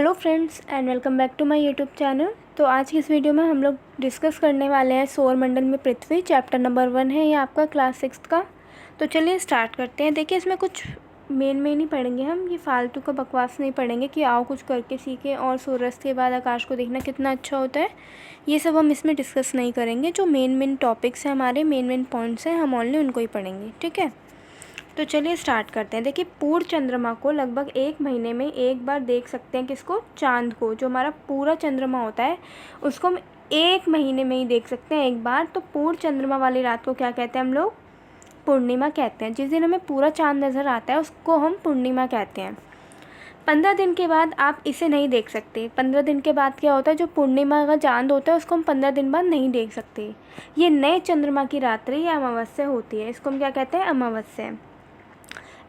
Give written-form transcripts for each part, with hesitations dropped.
Hello friends and welcome back to my YouTube channel. तो आज की इस वीडियो में हम लोग डिस्कस करने वाले हैं सौर मंडल में पृथ्वी। चैप्टर नंबर 1 है ये आपका क्लास 6 का। तो चलिए स्टार्ट करते हैं। देखिए इसमें कुछ मेन नहीं पढ़ेंगे हम, ये फालतू का बकवास नहीं पढ़ेंगे कि आओ कुछ करके सीखें और सूर्यास्त के बाद आकाश को देखना कितना अच्छा होता है, ये सब हम इसमें डिस्कस नहीं करेंगे। जो मेन टॉपिक्स हैं हमारे, मेन पॉइंट्स हैं, हम ओनली उनको ही पढ़ेंगे, ठीक है। तो चलिए स्टार्ट करते हैं। देखिए पूर्ण चंद्रमा को लगभग 1 महीने में एक बार देख सकते हैं। किसको? चांद को। जो हमारा पूरा चंद्रमा होता है उसको हम 1 महीने में ही देख सकते हैं एक बार। तो पूर्ण चंद्रमा वाली रात को क्या कहते हैं हम लोग? पूर्णिमा कहते हैं। जिस दिन हमें पूरा चांद नज़र आता है उसको हम पूर्णिमा कहते हैं। 15 दिन के बाद आप इसे नहीं देख सकते। 15 दिन के बाद क्या होता है? जो पूर्णिमा का चांद होता है उसको हम 15 दिन बाद नहीं देख सकते। ये नए चंद्रमा की रात्रि या अमावस्या होती है, इसको हम क्या कहते हैं? अमावस्या।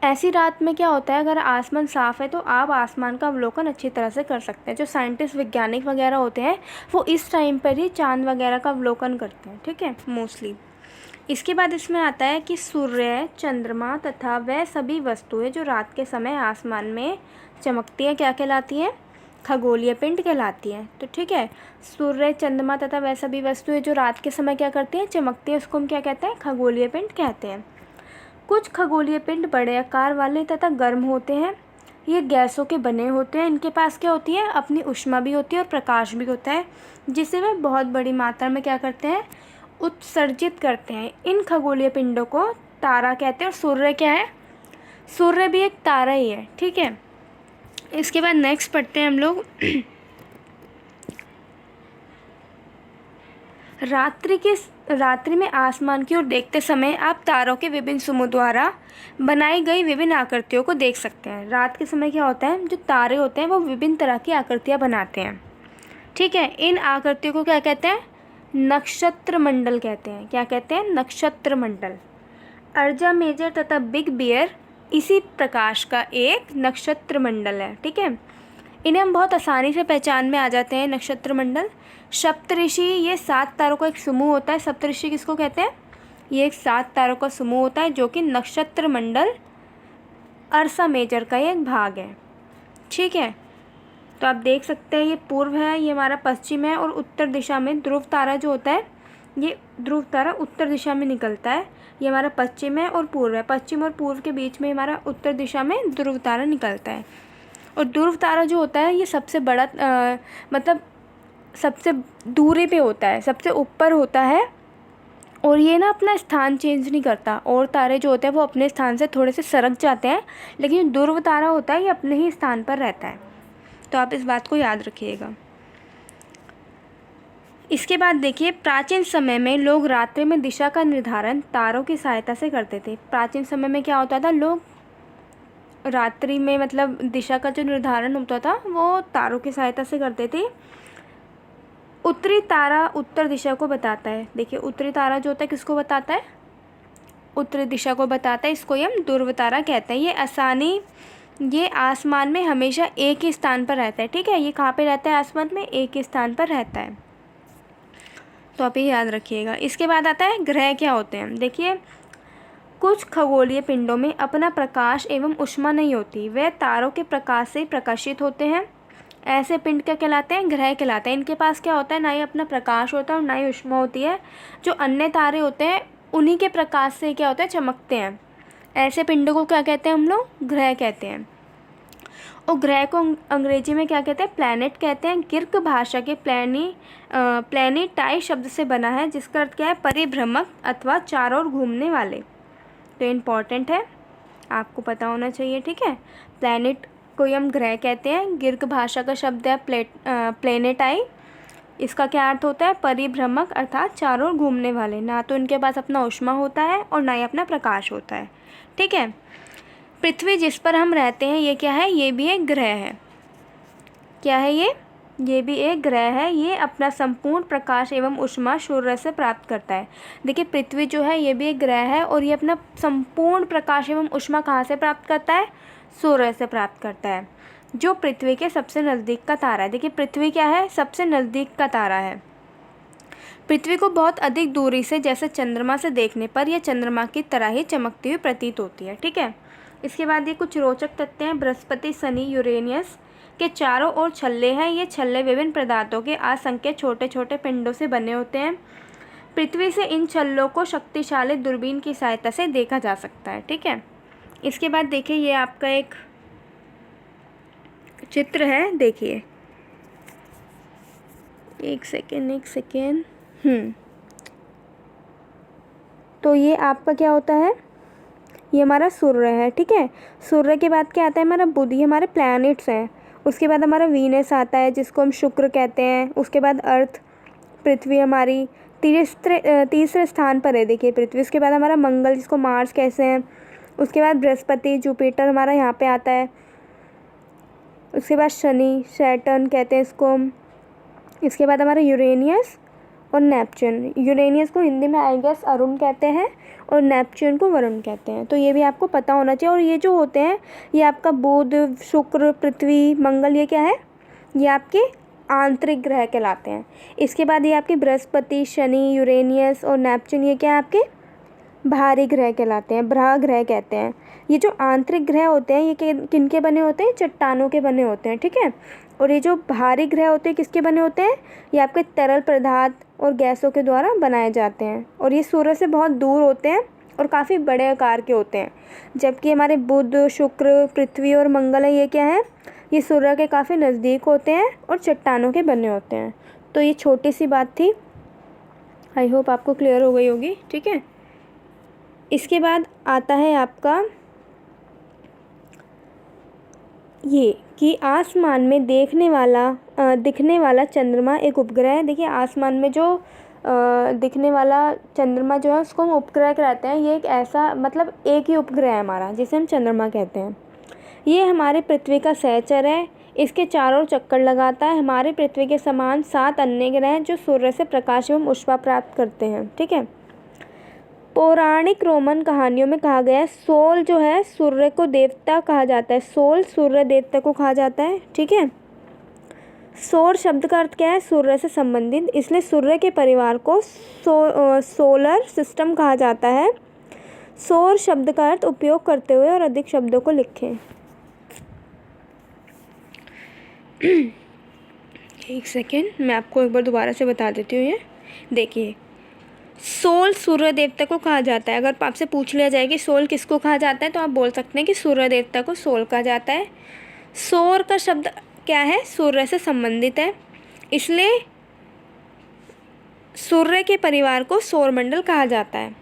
ऐसी रात में क्या होता है, अगर आसमान साफ़ है तो आप आसमान का अवलोकन अच्छी तरह से कर सकते हैं। जो साइंटिस्ट वैज्ञानिक वगैरह होते हैं वो इस टाइम पर ही चांद वगैरह का अवलोकन करते हैं, ठीक है, मोस्टली। इसके बाद इसमें आता है कि सूर्य, चंद्रमा तथा वह सभी वस्तुएं जो रात के समय आसमान में चमकती हैं क्या कहलाती हैं? खगोलीय पिंड कहलाती हैं। तो ठीक है, सूर्य, चंद्रमा तथा वह सभी वस्तुएं जो रात के समय क्या करती हैं? चमकती हैं। उसको हम क्या कहते हैं? खगोलीय पिंड कहते हैं। कुछ खगोलीय पिंड बड़े आकार वाले तथा गर्म होते हैं। ये गैसों के बने होते हैं। इनके पास क्या होती है? अपनी ऊष्मा भी होती है और प्रकाश भी होता है, जिसे वे बहुत बड़ी मात्रा में क्या करते हैं? उत्सर्जित करते हैं। इन खगोलीय पिंडों को तारा कहते हैं। और सूर्य क्या है? सूर्य भी एक तारा ही है, ठीक है। इसके बाद नेक्स्ट पढ़ते हैं हम लोग रात्रि में आसमान की ओर देखते समय आप तारों के विभिन्न समूह द्वारा बनाई गई विभिन्न आकृतियों को देख सकते हैं। रात के समय क्या होता है? जो तारे होते हैं वो विभिन्न तरह की आकृतियाँ बनाते हैं, ठीक है। इन आकृतियों को क्या कहते हैं? नक्षत्र मंडल कहते हैं। क्या कहते हैं? नक्षत्र मंडल। अर्जा मेजर तथा बिग बियर इसी प्रकाश का एक नक्षत्र मंडल है, ठीक है। इन्हें हम बहुत आसानी से पहचान में आ जाते हैं। नक्षत्र मंडल, सप्तऋषि, ये 7 तारों का एक समूह होता है। सप्तऋषि किसको कहते हैं? ये एक 7 तारों का समूह होता है जो कि नक्षत्र मंडल अर्सा मेजर का एक भाग है, ठीक है। तो आप देख सकते हैं ये पूर्व है, ये हमारा पश्चिम है, और उत्तर दिशा में ध्रुव तारा जो होता है, ये ध्रुव तारा उत्तर दिशा में निकलता है। ये हमारा पश्चिम है और पूर्व है। पश्चिम और पूर्व के बीच में हमारा उत्तर दिशा में ध्रुव तारा निकलता है। और ध्रुव तारा जो होता है ये सबसे बड़ा मतलब सबसे दूरी पे होता है, सबसे ऊपर होता है, और ये ना अपना स्थान चेंज नहीं करता। और तारे जो होते हैं वो अपने स्थान से थोड़े से सरक जाते हैं, लेकिन ध्रुव तारा होता है ये अपने ही स्थान पर रहता है। तो आप इस बात को याद रखिएगा। इसके बाद देखिए, प्राचीन समय में लोग रात्रि में दिशा का निर्धारण तारों की सहायता से करते थे। प्राचीन समय में क्या होता था? लोग रात्रि में मतलब दिशा का जो निर्धारण होता था वो तारों की सहायता से करते थे। उत्तरी तारा उत्तर दिशा को बताता है। देखिए उत्तरी तारा जो होता है किसको बताता है? उत्तरी दिशा को बताता है। इसको हम ध्रुव तारा कहते हैं। ये आसमान में हमेशा एक ही स्थान पर रहता है, ठीक है। ये कहाँ पे रहता है? आसमान में एक ही स्थान पर रहता है। तो आप ये याद रखिएगा। इसके बाद आता है ग्रह क्या होते हैं। देखिए कुछ खगोलीय पिंडों में अपना प्रकाश एवं ऊष्मा नहीं होती, वे तारों के प्रकाश से प्रकाशित होते हैं। ऐसे पिंड क्या कहलाते हैं? ग्रह कहलाते हैं। इनके पास क्या होता है? ना ही अपना प्रकाश होता है और ना ही ऊष्मा होती है। जो अन्य तारे होते हैं उन्हीं के प्रकाश से क्या होता है? चमकते हैं। ऐसे पिंडों को क्या कहते हैं हम लोग? ग्रह कहते हैं। और ग्रह को अंग्रेजी में क्या कहते हैं? प्लैनेट कहते हैं। ग्रीक भाषा के प्लैनेटाई शब्द से बना है, जिसका अर्थ क्या है? परिभ्रमक अथवा चारों ओर घूमने वाले। तो इम्पॉर्टेंट है, आपको पता होना चाहिए, ठीक है। प्लैनेट को हम ग्रह कहते हैं। ग्रीक भाषा का शब्द है प्लैनेटाई। इसका क्या अर्थ होता है? परिभ्रमक अर्थात चारों ओर घूमने वाले। ना तो इनके पास अपना ऊष्मा होता है और ना ही अपना प्रकाश होता है, ठीक है। पृथ्वी जिस पर हम रहते हैं ये क्या है? ये भी एक ग्रह है। क्या है ये? ये भी एक ग्रह है। ये अपना संपूर्ण प्रकाश एवं ऊष्मा सूर्य से प्राप्त करता है। देखिए पृथ्वी जो है ये भी एक ग्रह है और ये अपना संपूर्ण प्रकाश एवं ऊष्मा कहाँ से प्राप्त करता है? सूर्य से प्राप्त करता है, जो पृथ्वी के सबसे नज़दीक का तारा है। देखिए पृथ्वी क्या है? सबसे नज़दीक का तारा है। पृथ्वी को बहुत अधिक दूरी से जैसे चंद्रमा से देखने पर यह चंद्रमा की तरह ही चमकती हुई प्रतीत होती है, ठीक है। इसके बाद ये कुछ रोचक तथ्य हैं। बृहस्पति, शनि, यूरेनियस के चारों ओर छल्ले हैं। ये छल्ले विभिन्न पदार्थों के असंख्य छोटे छोटे पिंडों से बने होते हैं। पृथ्वी से इन छल्लों को शक्तिशाली दूरबीन की सहायता से देखा जा सकता है। ठीक है, इसके बाद देखिए ये आपका एक चित्र है, देखिए एक सेकेंड। तो ये आपका क्या होता है, ये हमारा सूर्य है। ठीक है, सूर्य के बाद क्या आता है हमारा बुध, ये हमारे प्लैनेट्स हैं। उसके बाद हमारा वीनस आता है जिसको हम शुक्र कहते हैं। उसके बाद अर्थ, पृथ्वी हमारी तीसरे स्थान पर है, देखिए पृथ्वी। उसके बाद हमारा मंगल जिसको मार्स कहते हैं। उसके बाद बृहस्पति, जुपिटर हमारा यहाँ पे आता है। उसके बाद शनि, सैटर्न कहते हैं इसको हम। इसके बाद हमारा यूरेनियस और नेपच्यून। यूरेनियस को हिंदी में आई गेस अरुण कहते हैं और नेपच्यून को वरुण कहते हैं। तो ये भी आपको पता होना चाहिए। और ये जो होते हैं ये आपका बुध, शुक्र, पृथ्वी, मंगल, ये क्या है, ये आपके आंतरिक ग्रह कहलाते हैं। इसके बाद ये आपके बृहस्पति, शनि, यूरेनियस और नेपच्यून, ये क्या है आपके बाहरी ग्रह कहलाते हैं, ब्रह ग्रह कहते हैं। ये जो आंतरिक ग्रह होते हैं ये किन के बने होते हैं, चट्टानों के बने होते हैं। ठीक है, और ये जो बाहरी ग्रह होते हैं किसके बने होते हैं, ये आपके तरल पदार्थ और गैसों के द्वारा बनाए जाते हैं। और ये सूर्य से बहुत दूर होते हैं और काफ़ी बड़े आकार के होते हैं। जबकि हमारे बुध, शुक्र, पृथ्वी और मंगल है, ये क्या है, ये सूर्य के काफ़ी नज़दीक होते हैं और चट्टानों के बने होते हैं। तो ये छोटी सी बात थी, आई होप आपको क्लियर हो गई होगी। ठीक है, इसके बाद आता है आपका ये कि आसमान में दिखने वाला चंद्रमा एक उपग्रह है। देखिए आसमान में जो दिखने वाला चंद्रमा जो है उसको हम उपग्रह कहते हैं। ये एक ऐसा मतलब एक ही उपग्रह है हमारा जिसे हम चंद्रमा कहते हैं। ये हमारे पृथ्वी का सहचर है, इसके चारों ओर चक्कर लगाता है। हमारे पृथ्वी के समान 7 अन्य ग्रह हैं जो सूर्य से प्रकाश एवं ऊष्मा प्राप्त करते हैं। ठीक है, पौराणिक रोमन कहानियों में कहा गया है सोल जो है सूर्य को देवता कहा जाता है। सोल सूर्य देवता को कहा जाता है। ठीक है, सौर शब्द का अर्थ क्या है, सूर्य से संबंधित, इसलिए सूर्य के परिवार को सोलर सिस्टम कहा जाता है। सौर शब्द का अर्थ उपयोग करते हुए और अधिक शब्दों को लिखें। एक सेकेंड, मैं आपको एक बार दोबारा से बता देती हूँ। ये देखिए सोल सूर्य देवता को कहा जाता है। अगर आपसे पूछ लिया जाए कि सोल किसको कहा जाता है तो आप बोल सकते हैं कि सूर्य देवता को सोल कहा जाता है। सौर का शब्द क्या है, सूर्य से संबंधित है, इसलिए सूर्य के परिवार को सौरमंडल कहा जाता है।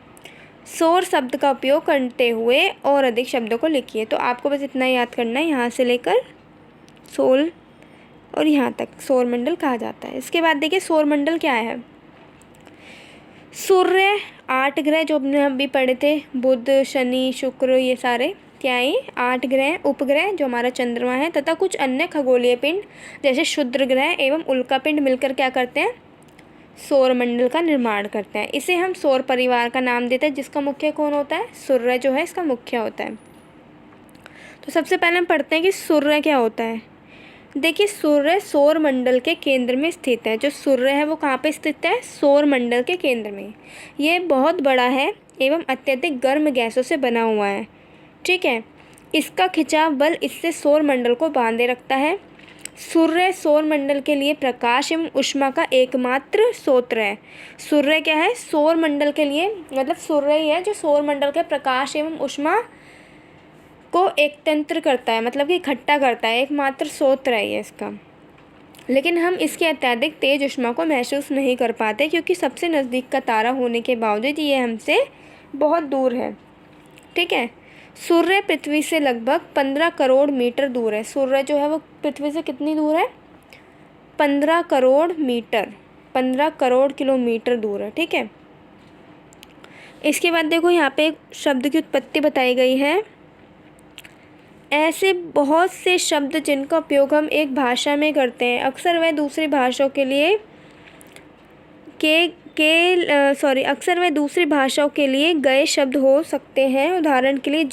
सौर शब्द का उपयोग करते हुए और अधिक शब्दों को लिखिए। तो आपको बस इतना याद करना है, यहाँ से लेकर सोल और यहाँ तक सौरमंडल कहा जाता है। इसके बाद देखिए सौरमंडल क्या है। सूर्य, 8 ग्रह जो हमने अभी पढ़े थे, बुध, शनि, शुक्र, ये सारे क्या है, 8 ग्रह, उपग्रह जो हमारा चंद्रमा है, तथा कुछ अन्य खगोलीय पिंड जैसे क्षुद्र ग्रह एवं उल्का पिंड मिलकर क्या करते हैं, सौरमंडल का निर्माण करते हैं। इसे हम सौर परिवार का नाम देते हैं, जिसका मुख्य कौन होता है, सूर्य जो है इसका मुख्य होता है। तो सबसे पहले हम पढ़ते हैं कि सूर्य क्या होता है। देखिए सूर्य सौरमंडल के केंद्र में स्थित है। जो सूर्य है वो कहाँ पे स्थित है, सौरमंडल के केंद्र में। ये बहुत बड़ा है एवं अत्यधिक गर्म गैसों से बना हुआ है। ठीक है, इसका खिंचाव बल इससे सौरमंडल को बांधे रखता है। सूर्य सौरमंडल के लिए प्रकाश एवं ऊष्मा का एकमात्र स्रोत है। सूर्य क्या है, सौरमंडल के लिए मतलब सूर्य ही है जो सौरमंडल के प्रकाश एवं ऊष्मा को एकत्रित करता है, मतलब कि इकट्ठा करता है, एकमात्र स्रोत है ये इसका। लेकिन हम इसकी अत्यधिक तेज ऊष्मा को महसूस नहीं कर पाते क्योंकि सबसे नज़दीक का तारा होने के बावजूद ये हमसे बहुत दूर है। ठीक है, सूर्य पृथ्वी से लगभग 15 करोड़ मीटर दूर है। सूर्य जो है वो पृथ्वी से कितनी दूर है, 15 करोड़ मीटर, 15 करोड़ किलोमीटर दूर है। ठीक है, इसके बाद देखो यहाँ पे एक शब्द की उत्पत्ति बताई गई है। ऐसे बहुत से शब्द जिनका उपयोग हम एक भाषा में करते हैं, अक्सर वह दूसरी भाषाओं के लिए अक्सर वह दूसरी भाषाओं के लिए गए शब्द हो सकते हैं। उदाहरण के लिए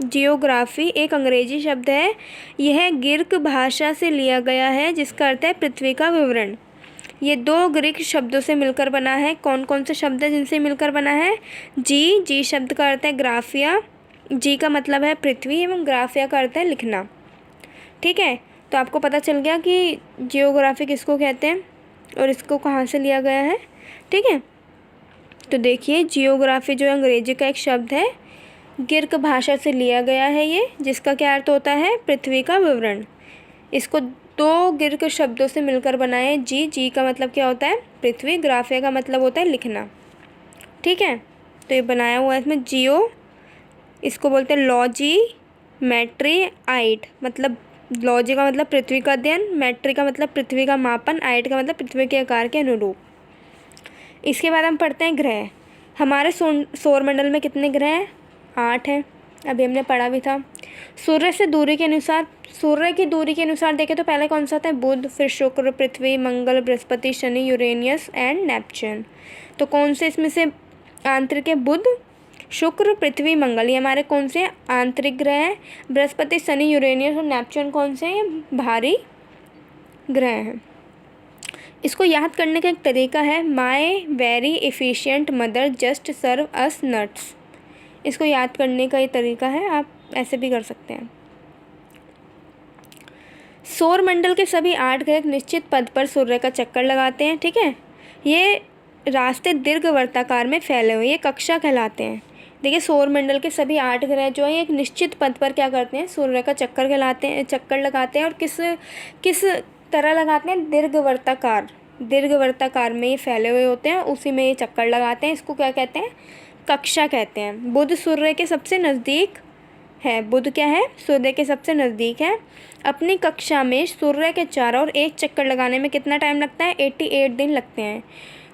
जियोग्राफी एक अंग्रेजी शब्द है। यह ग्रीक भाषा से लिया गया है जिसका अर्थ है पृथ्वी का विवरण। ये 2 ग्रीक शब्दों से मिलकर बना है। कौन कौन से शब्द हैं जिनसे मिलकर बना है, जी शब्द का अर्थ है ग्राफिया, जी का मतलब है पृथ्वी एवं ग्राफिया का अर्थ है लिखना। ठीक है, तो आपको पता चल गया कि जियोग्राफी किसको कहते हैं और इसको कहाँ से लिया गया है। ठीक है, तो देखिए जियोग्राफी जो अंग्रेजी का एक शब्द है, ग्रीक भाषा से लिया गया है ये, जिसका क्या अर्थ होता है, पृथ्वी का विवरण। इसको दो ग्रीक शब्दों से मिलकर बना है। जी का मतलब क्या होता है, पृथ्वी, ग्राफिया का मतलब होता है लिखना। ठीक है, तो ये बनाया हुआ है इसमें जियो, इसको बोलते हैं लॉजी मैट्री आइट, मतलब लॉजी का मतलब पृथ्वी का अध्ययन, मैट्री का मतलब पृथ्वी का मापन, आइट का मतलब पृथ्वी के आकार के अनुरूप। इसके बाद हम पढ़ते हैं ग्रह। हमारे सौरमंडल में कितने ग्रह हैं, 8 हैं, अभी हमने पढ़ा भी था। सूर्य से दूरी के अनुसार, सूर्य की दूरी के अनुसार देखें तो पहले कौन सा आता है, बुध, फिर शुक्र, पृथ्वी, मंगल, बृहस्पति, शनि, यूरेनियस एंड नेपच्यून। तो कौन से इसमें से आंतरिक है, बुध, शुक्र, पृथ्वी, मंगल, ये हमारे कौन से आंतरिक ग्रह हैं। बृहस्पति, शनि, यूरेनियस और नेपच्यून कौन से हैं, भारी ग्रह हैं। इसको याद करने का एक तरीका है, my very efficient mother just serve us nuts. इसको याद करने का ये तरीका है, आप ऐसे भी कर सकते हैं। सौरमंडल के सभी 8 ग्रह एक निश्चित पथ पर सूर्य का चक्कर लगाते हैं। ठीक है, ये रास्ते दीर्घवृत्ताकार में फैले हुए, ये कक्षा कहलाते हैं। देखिए सौरमंडल के सभी 8 ग्रह जो है एक निश्चित पथ पर क्या करते हैं, सूर्य का चक्कर लगाते हैं और किस तरह लगाते हैं, दीर्घवृत्ताकार में ये फैले हुए होते हैं, उसी में ये चक्कर लगाते हैं। इसको क्या कहते हैं, कक्षा कहते हैं। बुध सूर्य के सबसे नज़दीक है, बुध क्या है, सूर्य के सबसे नज़दीक है। अपनी कक्षा में सूर्य के चारों ओर एक चक्कर लगाने में कितना टाइम लगता है, 88 दिन लगते हैं।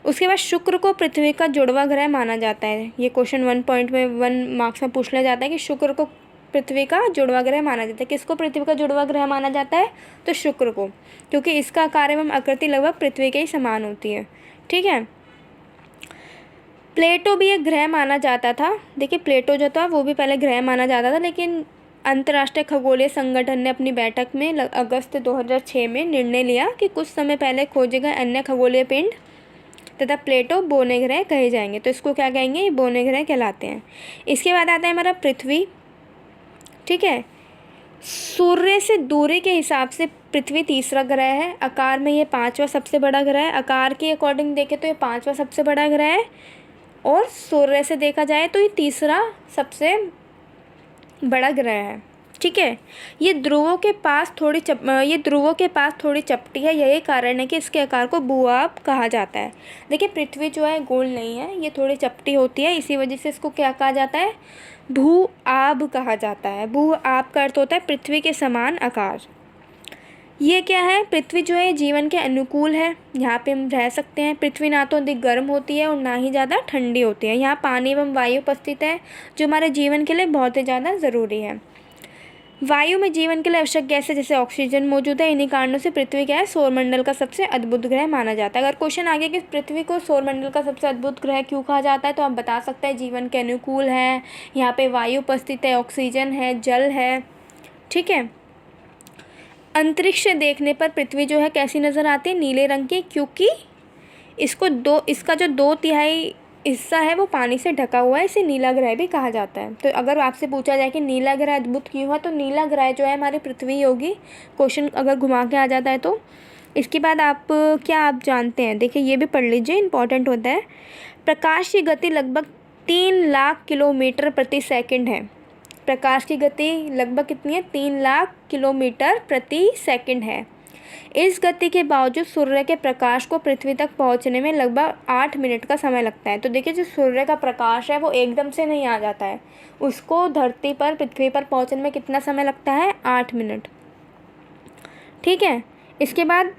उसके बाद शुक्र को पृथ्वी का जुड़वा ग्रह माना जाता है। ये क्वेश्चन 1 मार्क्स में पूछ लिया जाता है कि शुक्र को पृथ्वी का जुड़वा ग्रह माना जाता है। किसको पृथ्वी का जुड़वा ग्रह माना जाता है, तो शुक्र को, क्योंकि इसका आकार एवं आकृति लगभग पृथ्वी के ही समान होती है। ठीक है, प्लेटो भी एक ग्रह माना जाता था। देखिए प्लेटो जो था वो भी पहले ग्रह माना जाता था, लेकिन अंतर्राष्ट्रीय खगोलीय संगठन ने अपनी बैठक में अगस्त 2006 में निर्णय लिया कि कुछ समय पहले खोजे गए अन्य खगोलीय पिंड तथा प्लेटो बोने ग्रह कहे जाएंगे। तो इसको क्या कहेंगे, ये बोने ग्रह कहलाते हैं। इसके बाद आता है हमारा पृथ्वी। ठीक है, सूर्य से दूरी के हिसाब से पृथ्वी तीसरा ग्रह है। आकार में ये 5वां सबसे बड़ा ग्रह है। आकार के अकॉर्डिंग देखें तो ये 5वां सबसे बड़ा ग्रह है, और सूर्य से देखा जाए तो ये तीसरा सबसे बड़ा ग्रह है। ठीक है, ये ध्रुवों के पास थोड़ी चपटी है। यही कारण है कि इसके आकार को भू-आब कहा जाता है। देखिए पृथ्वी जो है गोल नहीं है, ये थोड़ी चपटी होती है, इसी वजह से इसको क्या कहा जाता है, भू-आब कहा जाता है। भू-आब का अर्थ होता है पृथ्वी के समान आकार। ये क्या है, पृथ्वी जो है जीवन के अनुकूल है, यहाँ पे हम रह सकते हैं। पृथ्वी ना तो अधिक गर्म होती है और ना ही ज़्यादा ठंडी होती है। यहाँ पानी एवं वायु उपस्थित है, जो हमारे जीवन के लिए बहुत ही ज़्यादा ज़रूरी है। वायु में जीवन के लिए आवश्यक गैसें जैसे ऑक्सीजन मौजूद है। इन्हीं कारणों से पृथ्वी क्या है, सौरमंडल का सबसे अद्भुत ग्रह माना जाता है। अगर क्वेश्चन आगे कि पृथ्वी को सौरमंडल का सबसे अद्भुत ग्रह क्यों कहा जाता है, तो आप बता सकते हैं जीवन के अनुकूल है, यहाँ पे वायु उपस्थित है, ऑक्सीजन है, जल है। ठीक है, अंतरिक्ष से देखने पर पृथ्वी जो है कैसी नज़र आती है, नीले रंग की, क्योंकि इसका जो 2/3 हिस्सा है वो पानी से ढका हुआ है, इसे नीला ग्रह भी कहा जाता है। तो अगर आपसे पूछा जाए कि नीला ग्रह अद्भुत क्यों है, तो नीला ग्रह जो है हमारी पृथ्वी होगी। क्वेश्चन अगर घुमा के आ जाता है तो। इसके बाद आप जानते हैं, देखिए ये भी पढ़ लीजिए, इंपॉर्टेंट होता है। प्रकाश की गति लगभग 3 लाख किलोमीटर प्रति सेकंड है। प्रकाश की गति लगभग कितनी है, 3 लाख किलोमीटर प्रति सेकंड है। इस गति के बावजूद सूर्य के प्रकाश को पृथ्वी तक पहुंचने में लगभग 8 मिनट का समय लगता है। तो देखिए जो सूर्य का प्रकाश है वो एकदम से नहीं आ जाता है, उसको धरती पर, पृथ्वी पर पहुंचने में कितना समय लगता है, 8 मिनट। ठीक है, इसके बाद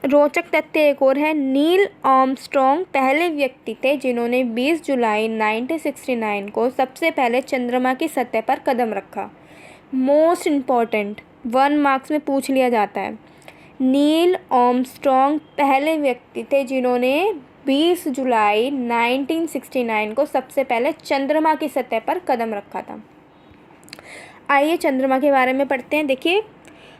रोचक तथ्य एक और है, नील आर्मस्ट्रॉन्ग पहले व्यक्ति थे जिन्होंने 20 जुलाई 1969 को सबसे पहले चंद्रमा की सतह पर कदम रखा। मोस्ट इम्पॉर्टेंट, 1 मार्क्स में पूछ लिया जाता है। नील आर्मस्ट्रॉन्ग पहले व्यक्ति थे जिन्होंने 20 जुलाई 1969 को सबसे पहले चंद्रमा की सतह पर कदम रखा था। आइए चंद्रमा के बारे में पढ़ते हैं। देखिए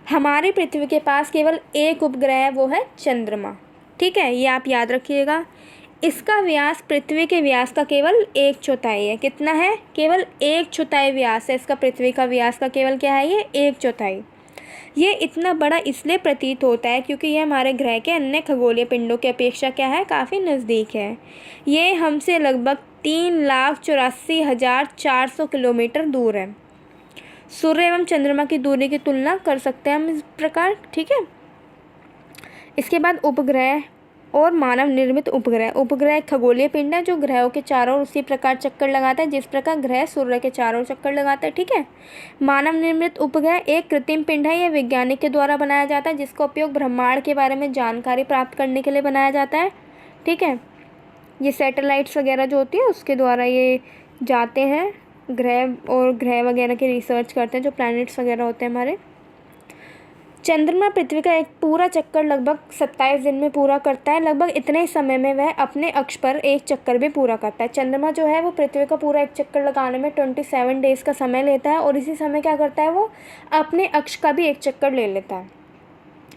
हमारी पृथ्वी के पास केवल एक उपग्रह है, वो है चंद्रमा। ठीक है, ये आप याद रखिएगा। इसका व्यास पृथ्वी के व्यास का केवल 1/4 है। कितना है, केवल 1/4 व्यास है इसका, पृथ्वी का व्यास का केवल क्या है, ये 1/4। ये इतना बड़ा इसलिए प्रतीत होता है क्योंकि यह हमारे ग्रह के अन्य खगोलीय पिंडों की अपेक्षा क्या है, काफ़ी नज़दीक है। ये हमसे लगभग 3,84,400 किलोमीटर दूर है। सूर्य एवं चंद्रमा की दूरी की तुलना कर सकते हैं हम इस प्रकार, ठीक है। इसके बाद उपग्रह और मानव निर्मित उपग्रह। उपग्रह एक खगोलीय पिंड है जो ग्रहों के चारों ओर उसी प्रकार चक्कर लगाता है जिस प्रकार ग्रह सूर्य के चारों ओर चक्कर लगाता है, ठीक है। मानव निर्मित उपग्रह एक कृत्रिम पिंड है। यह वैज्ञानिक के द्वारा बनाया जाता है जिसका उपयोग ब्रह्मांड के बारे में जानकारी प्राप्त करने के लिए बनाया जाता है, ठीक है। ये सैटेलाइट्स वगैरह जो होती है उसके द्वारा ये जाते हैं ग्रह, और ग्रह वगैरह की रिसर्च करते हैं जो प्लैनेट्स वगैरह होते हैं हमारे। चंद्रमा पृथ्वी का एक पूरा चक्कर लगभग 27 दिन में पूरा करता है। लगभग इतने ही समय में वह अपने अक्ष पर एक चक्कर भी पूरा करता है। चंद्रमा जो है वो पृथ्वी का पूरा एक चक्कर लगाने में 27 डेज़ का समय लेता है, और इसी समय क्या करता है वो अपने अक्ष का भी एक चक्कर ले लेता है,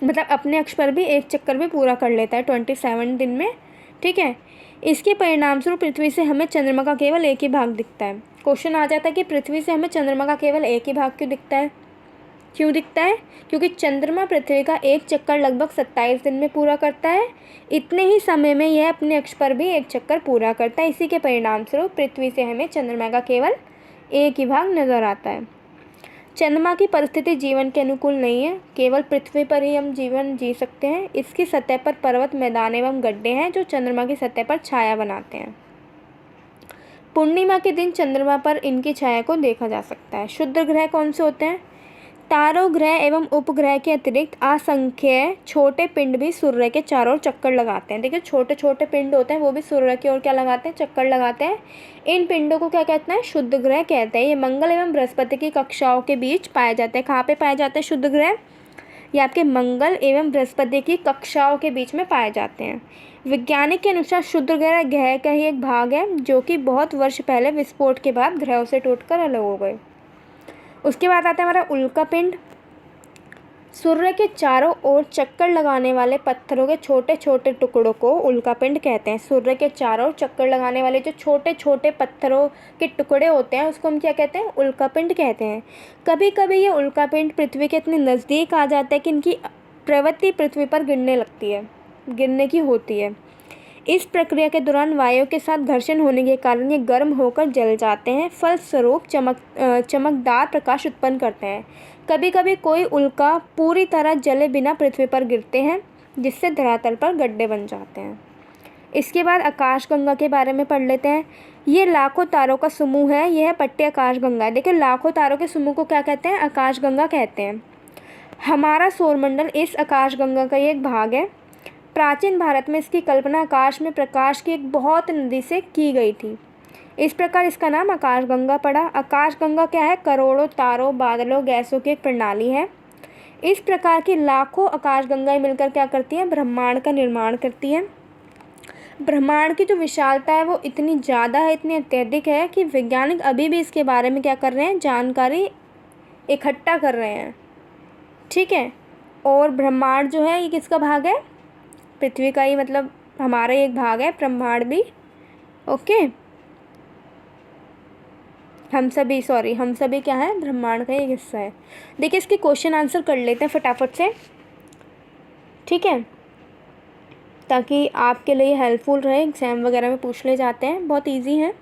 मतलब अपने अक्ष पर भी एक चक्कर भी पूरा कर लेता है 27 दिन में, ठीक है। इसके परिणाम स्वरूप पृथ्वी से हमें चंद्रमा का केवल एक ही भाग दिखता है। क्वेश्चन आ जाता है कि पृथ्वी से हमें चंद्रमा का केवल एक ही भाग क्यों दिखता है, क्यों दिखता है? क्योंकि चंद्रमा पृथ्वी का एक चक्कर लगभग 27 दिन में पूरा करता है। इतने ही समय में यह अपने अक्ष पर भी एक चक्कर पूरा करता है। इसी के परिणाम स्वरूप पृथ्वी से हमें चंद्रमा का केवल एक ही भाग नज़र आता है। चंद्रमा की परिस्थिति जीवन के अनुकूल नहीं है। केवल पृथ्वी पर ही हम जीवन जी सकते हैं। इसकी सतह पर पर्वत, मैदान एवं गड्ढे हैं जो चंद्रमा की सतह पर छाया बनाते हैं। पूर्णिमा के दिन चंद्रमा पर इनकी छाया को देखा जा सकता है। शुद्ध ग्रह कौन से होते हैं? तारों, ग्रह एवं उपग्रह के अतिरिक्त असंख्य छोटे पिंड भी सूर्य के चारों ओर चक्कर लगाते हैं। देखिए छोटे छोटे पिंड होते हैं वो भी सूर्य की ओर क्या लगाते हैं, चक्कर लगाते हैं। इन पिंडों को क्या कहते हैं? शुद्ध ग्रह कहते हैं। ये मंगल एवं बृहस्पति की कक्षाओं के बीच पाए जाते हैं। कहाँ पे पाए जाते हैं शुद्ध ग्रह? ये आपके मंगल एवं बृहस्पति की कक्षाओं के बीच में पाए जाते हैं। वैज्ञानिक के अनुसार शुद्ध ग्रह का ही एक भाग है जो कि बहुत वर्ष पहले विस्फोट के बाद ग्रहों से टूटकर अलग हो गए। उसके बाद आता है हमारा उल्का पिंड। सूर्य के चारों ओर चक्कर लगाने वाले पत्थरों के छोटे छोटे टुकड़ों को उल्का पिंड कहते हैं। सूर्य के चारों ओर चक्कर लगाने वाले जो छोटे छोटे पत्थरों के टुकड़े होते हैं उसको हम क्या कहते हैं? उल्का पिंड कहते हैं। कभी कभी ये उल्का पिंड पृथ्वी के इतने नज़दीक आ जाता है कि इनकी प्रवृत्ति पृथ्वी पर गिरने की होती है। इस प्रक्रिया के दौरान वायु के साथ घर्षण होने के कारण ये गर्म होकर जल जाते हैं, फलस्वरूप चमकदार प्रकाश उत्पन्न करते हैं। कभी कभी कोई उल्का पूरी तरह जले बिना पृथ्वी पर गिरते हैं जिससे धरातल पर गड्ढे बन जाते हैं। इसके बाद आकाशगंगा के बारे में पढ़ लेते हैं। ये लाखों तारों का समूह है। यह पट्टी आकाशगंगा। देखिए लाखों तारों के समूह को क्या कहते हैं? आकाशगंगा कहते हैं। हमारा सौरमंडल इस आकाशगंगा का ही एक भाग है। प्राचीन भारत में इसकी कल्पना आकाश में प्रकाश की एक बहुत नदी से की गई थी। इस प्रकार इसका नाम आकाशगंगा पड़ा। आकाशगंगा क्या है? करोड़ों तारों, बादलों, गैसों की एक प्रणाली है। इस प्रकार की लाखों आकाशगंगाएं मिलकर क्या करती हैं? ब्रह्मांड का निर्माण करती हैं। ब्रह्मांड की जो विशालता है वो इतनी ज़्यादा है, इतनी अत्यधिक है कि वैज्ञानिक अभी भी इसके बारे में क्या कर रहे हैं? जानकारी इकट्ठा कर रहे हैं, ठीक है। और ब्रह्मांड जो है ये किसका भाग है? पृथ्वी का ही, मतलब हमारा एक भाग है ब्रह्मांड भी, ओके। हम सभी क्या है? ब्रह्मांड का एक हिस्सा है। देखिए इसके क्वेश्चन आंसर कर लेते हैं फटाफट से, ठीक है, ताकि आपके लिए हेल्पफुल रहे। एग्जाम वगैरह में पूछ ले जाते हैं, बहुत इजी है।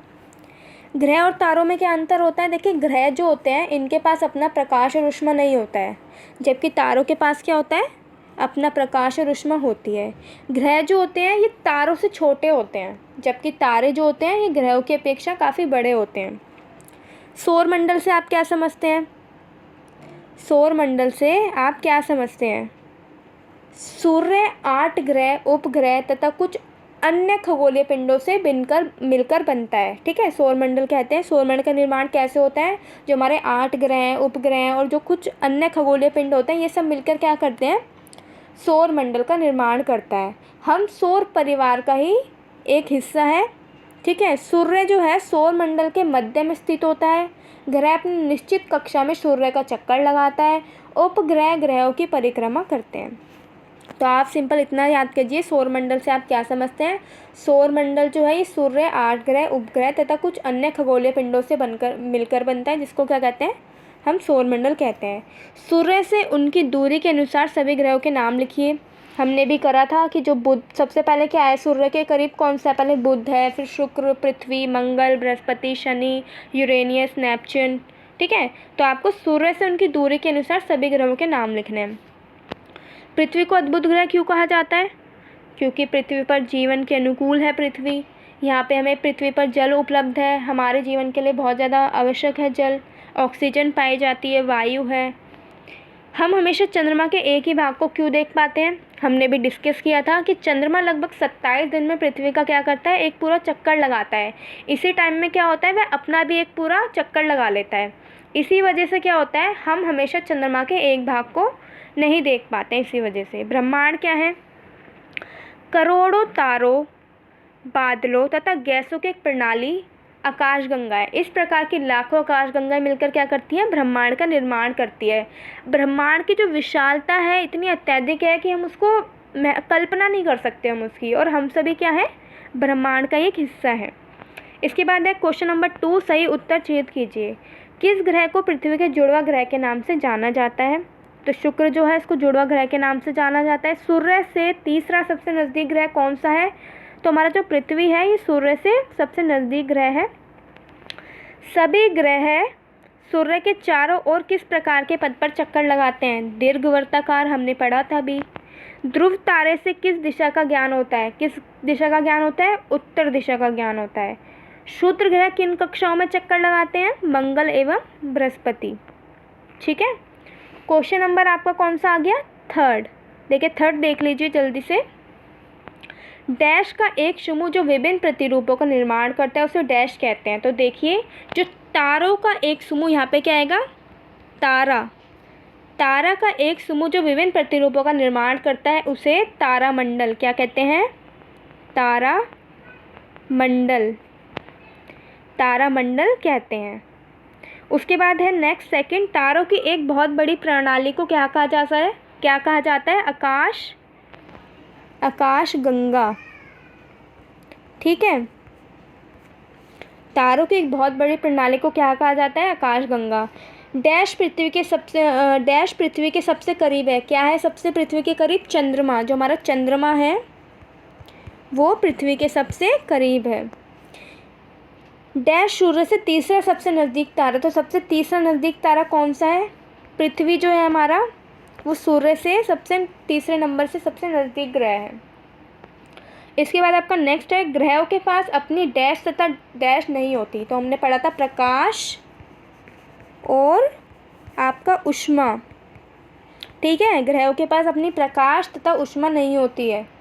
ग्रह और तारों में क्या अंतर होता है? देखिए ग्रह जो होते हैं इनके पास अपना प्रकाश और ऊष्मा नहीं होता है, जबकि तारों के पास क्या होता है? अपना प्रकाश और ऊष्मा होती है। ग्रह जो होते हैं ये तारों से छोटे होते हैं, जबकि तारे जो होते हैं ये ग्रहों की अपेक्षा काफ़ी बड़े होते हैं। सौरमंडल से आप क्या समझते हैं? सौरमंडल से आप क्या समझते हैं? सूर्य, 8 ग्रह, उपग्रह तथा कुछ अन्य खगोलीय पिंडों से मिलकर बनता है, ठीक है। सौरमंडल कहते हैं। सौरमंडल का निर्माण कैसे होता है? जो हमारे 8 ग्रह, उपग्रह और जो कुछ अन्य खगोलीय पिंड होते हैं ये सब मिलकर क्या करते हैं? सौरमंडल का निर्माण करता है। हम सौर परिवार का ही एक हिस्सा है, ठीक है। सूर्य जो है सौरमंडल के मध्य में स्थित होता है। ग्रह अपनी निश्चित कक्षा में सूर्य का चक्कर लगाता है। उपग्रह ग्रहों की परिक्रमा करते हैं। तो आप सिंपल इतना याद कीजिए, सौरमंडल से आप क्या समझते हैं? सौरमंडल जो है ये सूर्य, 8 ग्रह, उपग्रह तथा कुछ अन्य खगोलीय पिंडों से मिलकर बनता है, जिसको क्या कहते हैं? हम सौरमंडल कहते हैं। सूर्य से उनकी दूरी के अनुसार सभी ग्रहों के नाम लिखिए। हमने भी करा था कि जो बुध, सबसे पहले क्या है सूर्य के करीब कौन सा है, पहले बुध है, फिर शुक्र, पृथ्वी, मंगल, बृहस्पति, शनि, यूरेनियस, नेपच्यून। ठीक है, तो आपको सूर्य से उनकी दूरी के अनुसार सभी ग्रहों के नाम लिखने हैं। पृथ्वी को अद्भुत ग्रह क्यों कहा जाता है? क्योंकि पृथ्वी पर जीवन के अनुकूल है पृथ्वी। यहाँ पे हमें पृथ्वी पर जल उपलब्ध है, हमारे जीवन के लिए बहुत ज़्यादा आवश्यक है जल। ऑक्सीजन पाई जाती है, वायु है। हम हमेशा चंद्रमा के एक ही भाग को क्यों देख पाते हैं? हमने भी डिस्कस किया था कि चंद्रमा लगभग 27 दिन में पृथ्वी का क्या करता है, एक पूरा चक्कर लगाता है। इसी टाइम में क्या होता है, वह अपना भी एक पूरा चक्कर लगा लेता है। इसी वजह से क्या होता है, हम हमेशा चंद्रमा के एक भाग को नहीं देख पाते। इसी वजह से ब्रह्मांड क्या है? करोड़ों तारों, बादलों तथा गैसों की एक प्रणाली आकाशगंगा है। इस प्रकार की लाखों आकाशगंगाएं मिलकर क्या करती हैं, ब्रह्मांड का निर्माण करती है। ब्रह्मांड की जो विशालता है इतनी अत्यधिक है कि हम उसको कल्पना नहीं कर सकते हम उसकी, और हम सभी क्या है, ब्रह्मांड का एक हिस्सा है। इसके बाद है क्वेश्चन नंबर 2, सही उत्तर छेद कीजिए। किस ग्रह को पृथ्वी के जुड़वा ग्रह के नाम से जाना जाता है? तो शुक्र जो है इसको जुड़वा ग्रह के नाम से जाना जाता है। सूर्य से तीसरा सबसे नज़दीक ग्रह कौन सा है? तो हमारा जो पृथ्वी है ये सूर्य से सबसे नज़दीक ग्रह है। सभी ग्रह सूर्य के चारों ओर किस प्रकार के पथ पर चक्कर लगाते हैं? दीर्घवृत्ताकार, हमने पढ़ा था अभी। ध्रुव तारे से किस दिशा का ज्ञान होता है? किस दिशा का ज्ञान होता है? उत्तर दिशा का ज्ञान होता है। क्षुद्र ग्रह किन कक्षाओं में चक्कर लगाते हैं? मंगल एवं बृहस्पति। ठीक है, क्वेश्चन नंबर आपका कौन सा आ गया? थर्ड। देखिए थर्ड देख लीजिए जल्दी से। डैश का एक समूह जो विभिन्न प्रतिरूपों का निर्माण करता है उसे डैश कहते हैं। तो देखिए जो तारों का एक समूह, यहाँ पे क्या आएगा? तारा। तारा का एक समूह जो विभिन्न प्रतिरूपों का निर्माण करता है उसे तारामंडल क्या कहते हैं? तारामंडल, तारामंडल कहते हैं। उसके बाद है नेक्स्ट सेकंड, तारों की एक बहुत बड़ी प्रणाली को क्या कहा जाता है? क्या कहा जाता है? आकाशगंगा। ठीक है, तारों की एक बहुत बड़ी प्रणाली को क्या कहा जाता है? आकाशगंगा। डैश पृथ्वी के सबसे करीब है। क्या है सबसे पृथ्वी के करीब? चंद्रमा। जो हमारा चंद्रमा है वो पृथ्वी के सबसे करीब है। डैश सूर्य से तीसरा सबसे नज़दीक तारा। तो सबसे तीसरा नज़दीक तारा कौन सा है? पृथ्वी जो है हमारा वो सूर्य से सबसे तीसरे नंबर से सबसे नज़दीक ग्रह है। इसके बाद आपका नेक्स्ट है, ग्रहों के पास अपनी डैश तथा डैश नहीं होती। तो हमने पढ़ा था प्रकाश और आपका ऊष्मा। ठीक है, ग्रहों के पास अपनी प्रकाश तथा ऊष्मा नहीं होती है।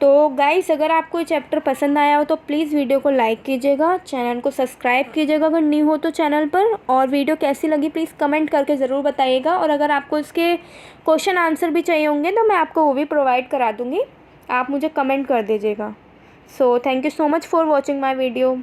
तो गाइस अगर आपको ये चैप्टर पसंद आया हो तो प्लीज़ वीडियो को लाइक कीजिएगा, चैनल को सब्सक्राइब कीजिएगा अगर न्यू हो तो चैनल पर, और वीडियो कैसी लगी प्लीज़ कमेंट करके ज़रूर बताइएगा। और अगर आपको इसके क्वेश्चन आंसर भी चाहिए होंगे तो मैं आपको वो भी प्रोवाइड करा दूँगी, आप मुझे कमेंट कर दीजिएगा। So thank you so much for watching my video.